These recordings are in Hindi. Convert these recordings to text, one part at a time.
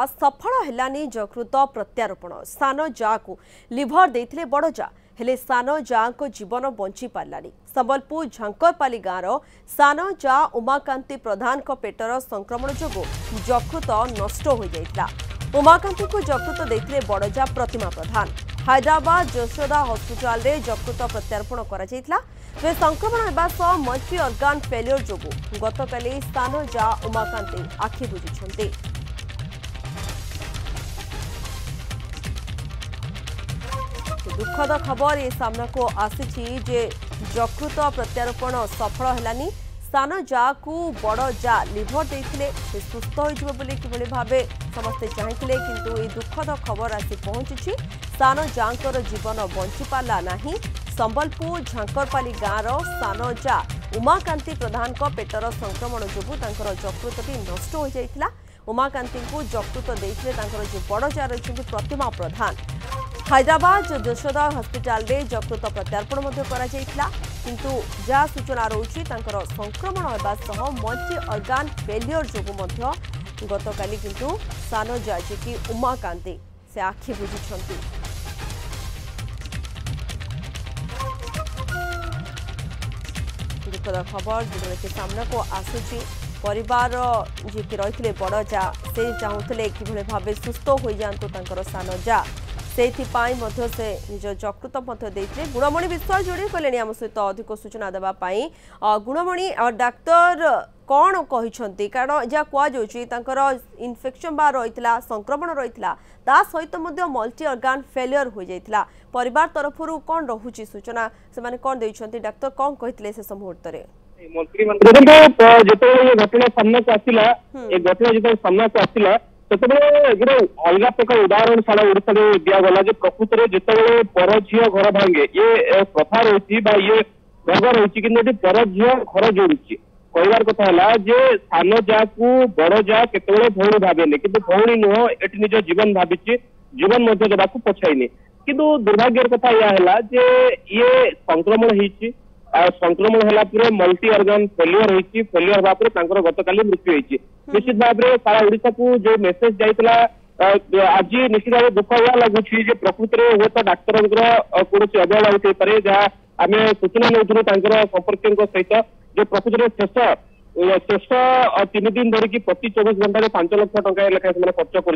सफल हेलानी यकृत प्रत्यारोपण सान जा को लिभर देथिले बड़ जा हेले सान जा को जीवन बंची पारानी। संबलपुर झंकरपाली गाँव सान जा उमाकांति प्रधान को पेटर संक्रमण जोगु यकृत नष्ट हो जाइतिला। उमाकांति को यकृत देथिले बड़ जा प्रतिमा प्रधान। हैदराबाद यशोदा हॉस्पिटल रे यकृत प्रत्यारोपण करा जाइतिला। वे संक्रमण हेबा सह मल्टी ऑर्गन फेलियर जोगु गतकाली सान जा उमाकांति आखि बुझिछन्ते। दुखद खबर ये सामना को आसी जे यकृत प्रत्यारोपण सफल हेलानी। सान जा को बड़ जा लिभर देथिले सुस्थ होइजिबो बोली किभली भाबे समस्ते चाहिथिले, किंतु ये दुखद खबर आसी पहुंची सान जांकर जीवन बंची पाला नाही। संबलपुर झंकरपाली गाँव सान जा उमाकांति प्रधान को पेटर संक्रमण जोगु तांकर यकृतटी नष्ट हो जाइतिला। उमाकांति को यकृत देथिले तांकर जे बड़ जा रहिछन्ति प्रतिमा प्रधान। हैदराबाद यशोदा हॉस्पिटल रे यकृत प्रत्यारोपण किंतु जहाँ सूचना रही संक्रमण होगा सह मल्टी ऑर्गन फेलियर जो गतकाली किंतु सान जा कि उमाकांति से आखि बुझिछन्ति। दुखद खबर जो सामना को आसूची परिवार जी कि रही बड़ जा से चाहूले कि भाव सुस्थ हो जातु सान जा से निज यकृत गुणमणि विश्वास जोड़ी कले आम सहित अधिक सूचना देवाई। गुणमणि डाक्तर कौन कहते कारण जहाँ कहुच इनफेक्शन बा रही संक्रमण रही सहित मल्टी ऑर्गन फेलियर हो जाता परिवार तरफ कौन रोचे सूचना से कौन देते डाक्तर कौन कहते से मुहूर्त घटना सामना को आसला घटना जो सामना को आसला से अलग प्रकार उदाहरण सारा ओडिशा दिगला प्रकृत में जिते पर झील घर भांगे ये प्रथा रही ये रोग रही कि पर झील घर जोड़ी कहबार कथा है सान जा को बड़ जा केत भौणी भावे कि भौणी नुह ये निज जीवन भावी जीवन देवा पछाईनी किंतु दुर्भाग्यर कथा या ये संक्रमण होती संक्रमण है मल्टी ऑर्गन फेलियर होती फेलियर भाव गतकाली मृत्यु होती। निश्चित भाव में सारा ओडिशा को जो मेसेज जाइला आज निश्चित भाव दुख हुआ लगुच प्रकृत में हूँ तो डाक्तर कौन अवहेला होते पारे जहाँ आम सूचना नौलु संपर्क सहित जो प्रकृत में शेष 3 दिन धरिकी प्रति 24 घंटे 5 लाख टंका लेखाएं से खर्च कर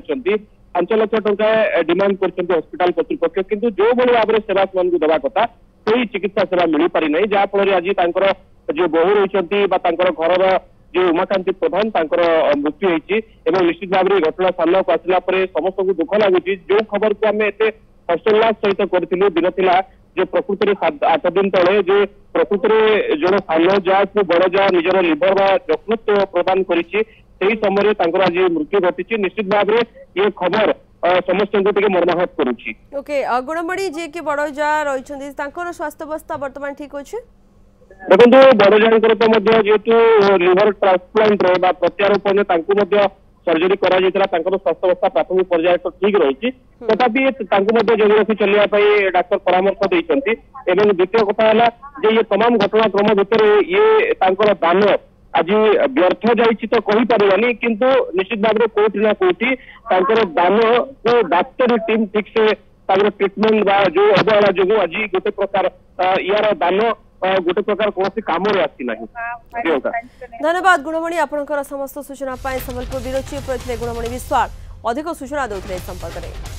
5 लाख टंका डिमांड कर हस्पिटाल कर्तृपक्ष किंतु जो भाई भाव में सेवा से देवा कथा कोई चिकित्सा सेवा मिल पारि ना जहाँफल आज जो बहु रही घर जो उमाकांति प्रधान मृत्यु होती निश्चित भाव में घटना सामना को आसला समस्त को दुख लगुच जो खबर को आम एत हर्षोल्लास सहित करूँ दिन था जो प्रकृत में 8 दिन तले जो प्रकृत में जो सान जा को बड़ जा निजर लिभर बा यकृत प्रदान करी समय आज मृत्यु घटी। निश्चित भाव में ये खबर समस्त को मर्माहत करुच्ची। ओके गुणमणि जी कि बड़ जा रही स्वास्थ्य अवस्था बर्तमान ठीक अच्छे देखो बड़ जाकर तो जेहेतु लिभर ट्रांसप्लांट प्रत्यारोपण सर्जरी कर स्वास्थ्य अवस्था प्राथमिक पर्याय तो ठीक रही तथापि जगह रखी चलने डाक्तर परामर्श देते। द्वितीय कथा है ये तमाम घटनाक्रम भितर ये दान आज व्यर्थ जाइए तो कही पारानी किंतु निश्चित भाव में कोटि ना कोटि दान को डाक्तरी टीम ठीक से ट्रिटमेंट जो अवहेला जो आज गोटे प्रकार यार दान गोटे प्रकार कौन काम आसी। धन्यवाद गुणमणि आपंकर समस्त सूचना संबलपुर ब्यूरो चीफ रही गुणमणि विश्वास अधिक सूचना देते संपर्क में।